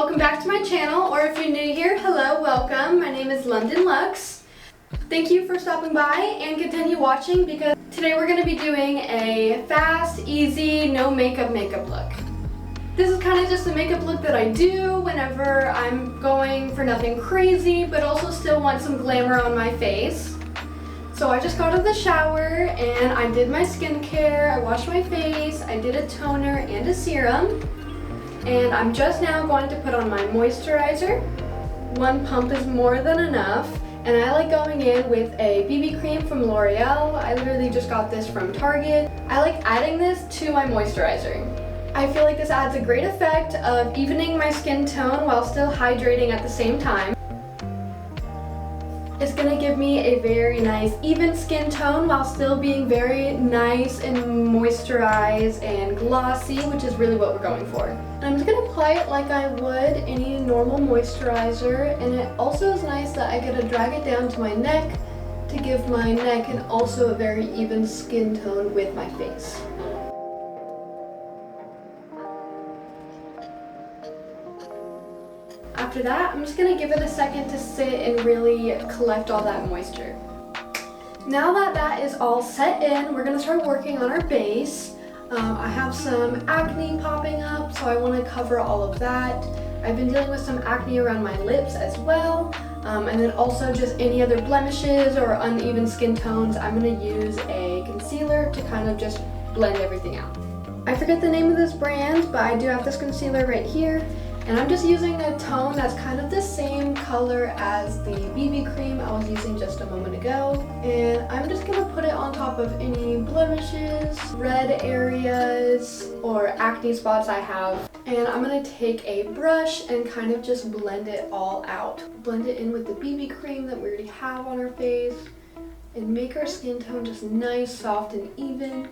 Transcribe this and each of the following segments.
welcome back to my channel, or if you're new here, hello, welcome. My name is London Lux. Thank you for stopping by and continue watching because today we're going to be doing a fast, easy, no makeup look. This is kind of just a makeup look that I do whenever I'm going for nothing crazy, but also still want some glamour on my face. So I just got out of the shower and I did my skincare, I washed my face, I did a toner and a serum. And I'm just now going to put on my moisturizer. One pump is more than enough. And I like going in with a BB cream from L'Oreal. I literally just got this from Target. I like adding this to my moisturizer. I feel like this adds a great effect of evening my skin tone while still hydrating at the same time. It's going to give me a very nice even skin tone while still being very nice and moisturized and glossy, which is really what we're going for. And I'm just going to apply it like I would any normal moisturizer, and it also is nice that I get to drag it down to my neck to give my neck and also a very even skin tone with my face. After that, I'm just going to give it a second to sit and really collect all that moisture. Now that that is all set in, we're going to start working on our base. I have some acne popping up, so I want to cover all of that. I've been dealing with some acne around my lips as well, and then also just any other blemishes or uneven skin tones. I'm going to use a concealer to kind of just blend everything out. I forget the name of this brand, but I do have this concealer right here. And I'm just using a tone that's kind of the same color as the BB cream I was using just a moment ago. And I'm just going to put it on top of any blemishes, red areas, or acne spots I have. And I'm going to take a brush and kind of just blend it all out. Blend it in with the BB cream that we already have on our face and make our skin tone just nice, soft, and even.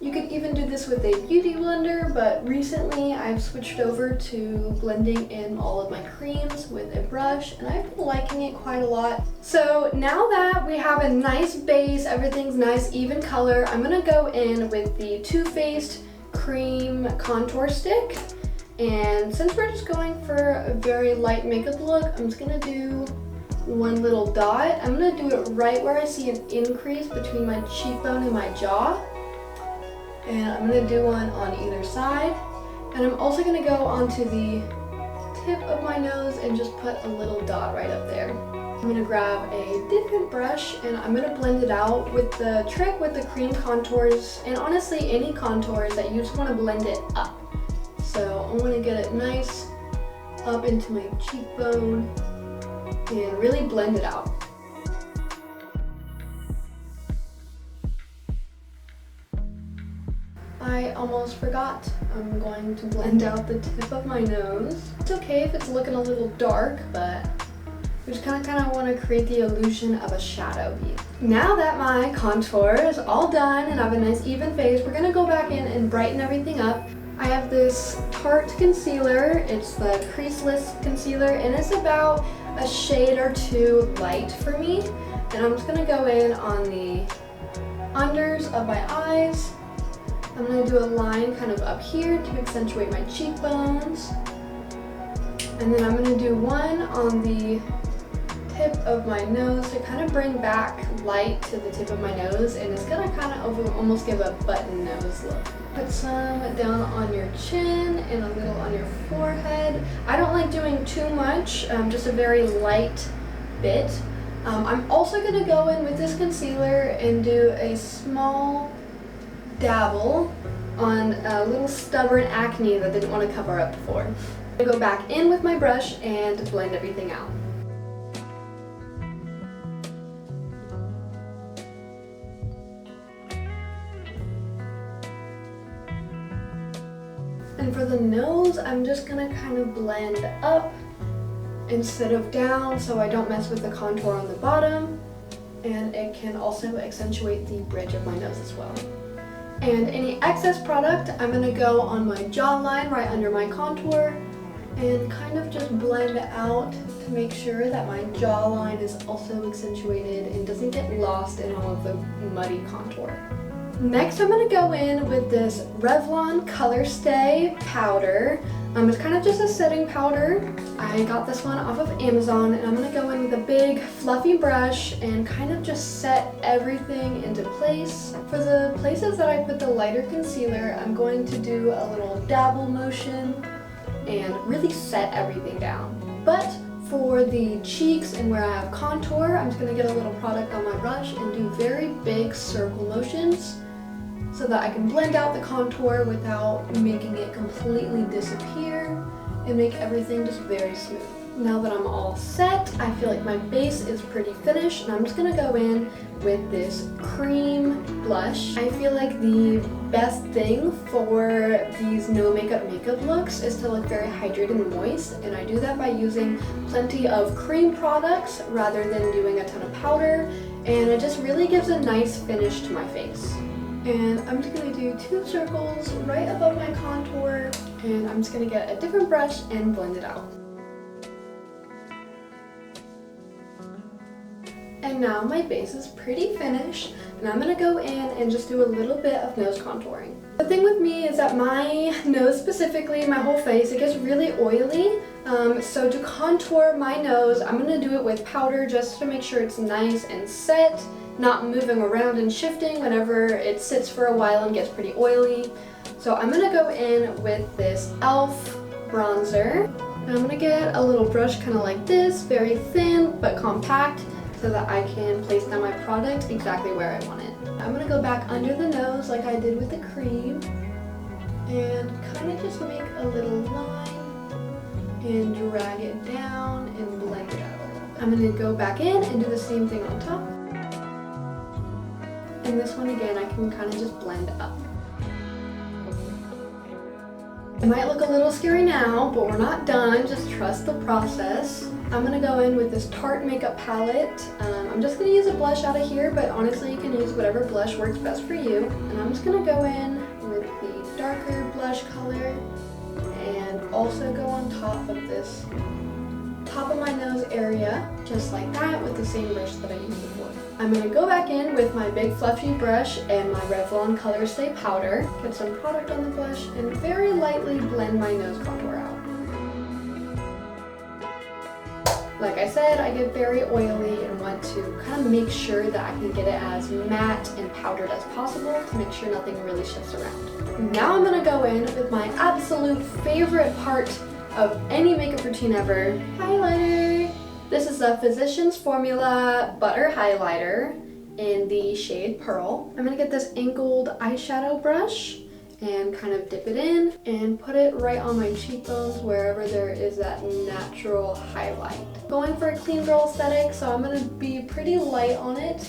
You could even do this with a beauty blender, but recently I've switched over to blending in all of my creams with a brush, and I've been liking it quite a lot. So now that we have a nice base, everything's nice, even color, I'm gonna go in with the Too Faced Cream Contour Stick. And since we're just going for a very light makeup look, I'm just gonna do one little dot. I'm gonna do it right where I see an increase between my cheekbone and my jaw. And I'm going to do one on either side. And I'm also going to go onto the tip of my nose and just put a little dot right up there. I'm going to grab a different brush and I'm going to blend it out. With the trick with the cream contours, and honestly any contours, that you just want to blend it up. So I'm going to get it nice up into my cheekbone and really blend it out. I almost forgot. I'm going to blend out the tip of my nose. It's okay if it's looking a little dark, but we just kind of want to create the illusion of a shadow here. Now that my contour is all done and I have a nice even face, we're going to go back in and brighten everything up. I have this Tarte concealer. It's the creaseless concealer, and it's about a shade or two light for me. And I'm just going to go in on the unders of my eyes. I'm going to do a line kind of up here to accentuate my cheekbones. And then I'm going to do one on the tip of my nose to kind of bring back light to the tip of my nose. And it's going to kind of almost give a button nose look. Put some down on your chin and a little on your forehead. I don't like doing too much, just a very light bit. I'm also going to go in with this concealer and do a small dabble on a little stubborn acne that I didn't want to cover up before. I'm going to go back in with my brush and blend everything out. And for the nose, I'm just going to kind of blend up instead of down so I don't mess with the contour on the bottom, and it can also accentuate the bridge of my nose as well. And any excess product, I'm going to go on my jawline right under my contour and kind of just blend out to make sure that my jawline is also accentuated and doesn't get lost in all of the muddy contour. Next, I'm gonna go in with this Revlon Color Stay powder. It's kind of just a setting powder. I got this one off of Amazon, and I'm gonna go in with a big fluffy brush and kind of just set everything into place. For the places that I put the lighter concealer, I'm going to do a little dabble motion and really set everything down. But for the cheeks and where I have contour, I'm just gonna get a little product on my brush and do very big circle motions so that I can blend out the contour without making it completely disappear and make everything just very smooth. Now that I'm all set, I feel like my base is pretty finished, and I'm just gonna go in with this cream blush. I feel like the best thing for these no makeup looks is to look very hydrated and moist, and I do that by using plenty of cream products rather than doing a ton of powder, and it just really gives a nice finish to my face. And I'm just gonna do 2 circles right above my contour, and I'm just gonna get a different brush and blend it out. And now my base is pretty finished, and I'm gonna go in and just do a little bit of nose contouring. The thing with me is that my nose specifically, my whole face, it gets really oily. So to contour my nose, I'm gonna do it with powder just to make sure it's nice and set, not moving around and shifting whenever it sits for a while and gets pretty oily. So I'm gonna go in with this e.l.f. bronzer. And I'm gonna get a little brush kind of like this, very thin but compact, so that I can place down my product exactly where I want it. I'm gonna go back under the nose like I did with the cream and kind of just make a little line and drag it down and blend it out a little. I'm gonna go back in and do the same thing on top. And this one again, I can kind of just blend up. It might look a little scary now, but we're not done. Just trust the process. I'm gonna go in with this Tarte makeup palette. I'm just gonna use a blush out of here, but honestly you can use whatever blush works best for you. And I'm just gonna go in with the darker blush color and also go on top of this top of my nose area, just like that, with the same brush that I used before. I'm going to go back in with my big fluffy brush and my Revlon Color Stay powder, get some product on the blush, and very lightly blend my nose contour out. Like I said, I get very oily and want to kind of make sure that I can get it as matte and powdered as possible to make sure nothing really shifts around. Now I'm going to go in with my absolute favorite part of any makeup routine ever, highlighter. This is a Physicians Formula Butter Highlighter in the shade Pearl. I'm gonna get this angled eyeshadow brush and kind of dip it in and put it right on my cheekbones wherever there is that natural highlight. Going for a clean girl aesthetic, so I'm gonna be pretty light on it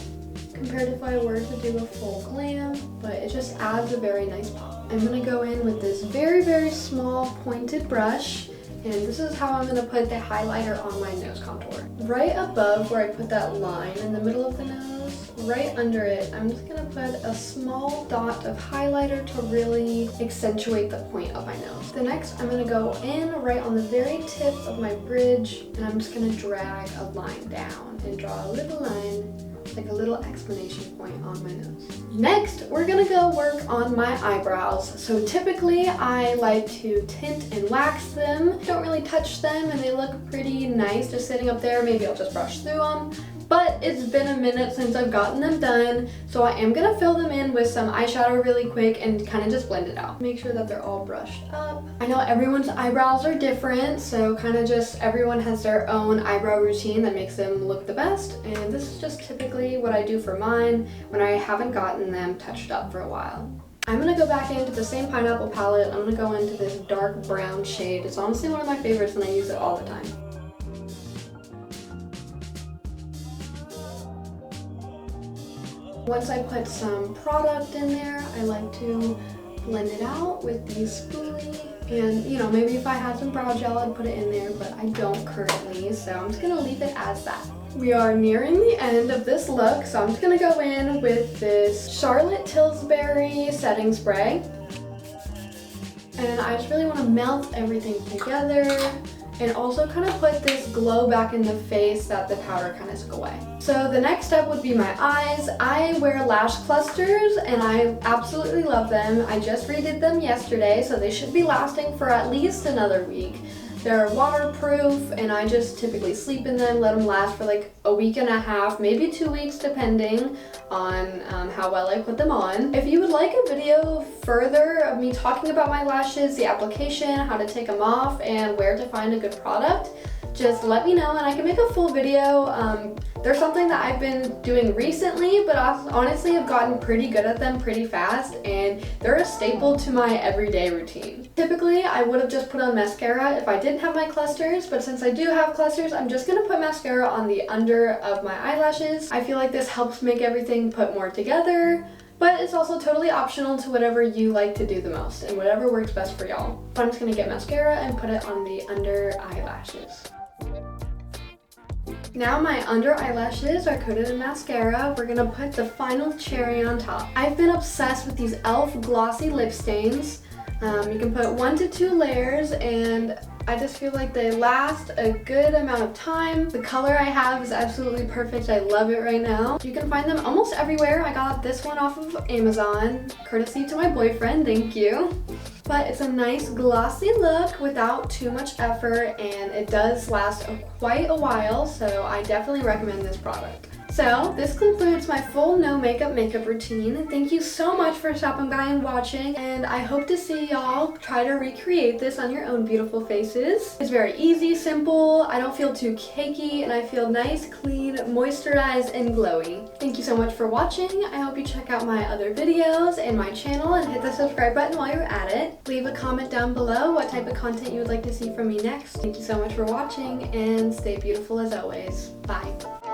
compared to if I were to do a full glam, but it just adds a very nice pop. I'm gonna go in with this very, very small pointed brush, and this is how I'm gonna put the highlighter on my nose contour. Right above where I put that line in the middle of the nose, right under it, I'm just gonna put a small dot of highlighter to really accentuate the point of my nose. The next, I'm gonna go in right on the very tip of my bridge, and I'm just gonna drag a line down and draw a little line, like a little exclamation point on my nose. Next, we're gonna go work on my eyebrows. So typically I like to tint and wax them. Don't really touch them and they look pretty nice just sitting up there. Maybe I'll just brush through them. But it's been a minute since I've gotten them done, so I am gonna fill them in with some eyeshadow really quick and kind of just blend it out. Make sure that they're all brushed up. I know everyone's eyebrows are different, so kind of just everyone has their own eyebrow routine that makes them look the best, and this is just typically what I do for mine when I haven't gotten them touched up for a while. I'm gonna go back into the same pineapple palette. I'm gonna go into this dark brown shade. It's honestly one of my favorites and I use it all the time. Once I put some product in there, I like to blend it out with the spoolie. And you know, maybe if I had some brow gel, I'd put it in there, but I don't currently, so I'm just gonna leave it as that. We are nearing the end of this look, so I'm just gonna go in with this Charlotte Tilbury setting spray. And I just really wanna melt everything together and also kind of put this glow back in the face that the powder kind of took away. So the next step would be my eyes. I wear lash clusters and I absolutely love them. I just redid them yesterday, so they should be lasting for at least another week. They're waterproof and I just typically sleep in them, let them last for like a week and a half, maybe 2 weeks depending on how well I put them on. If you would like a video further of me talking about my lashes, the application, how to take them off, and where to find a good product, just let me know and I can make a full video. They're something that I've been doing recently, but honestly I've gotten pretty good at them pretty fast, and they're a staple to my everyday routine. Typically, I would have just put on mascara if I didn't have my clusters, but since I do have clusters, I'm just gonna put mascara on the under of my eyelashes. I feel like this helps make everything put more together, but it's also totally optional to whatever you like to do the most and whatever works best for y'all. But I'm just gonna get mascara and put it on the under eyelashes. Now my under eyelashes are coated in mascara. We're gonna put the final cherry on top. I've been obsessed with these e.l.f. glossy lip stains. You can put 1 to 2 layers and I just feel like they last a good amount of time. The color I have is absolutely perfect. I love it right now. You can find them almost everywhere. I got this one off of Amazon, courtesy to my boyfriend, thank you. But it's a nice glossy look without too much effort, and it does last quite a while, so I definitely recommend this product. So this concludes my full no makeup routine. Thank you so much for stopping by and watching, and I hope to see y'all try to recreate this on your own beautiful faces. It's very easy, simple, I don't feel too cakey, and I feel nice, clean, moisturized, and glowy. Thank you so much for watching. I hope you check out my other videos and my channel and hit the subscribe button while you're at it. Leave a comment down below what type of content you would like to see from me next. Thank you so much for watching, and stay beautiful as always. Bye.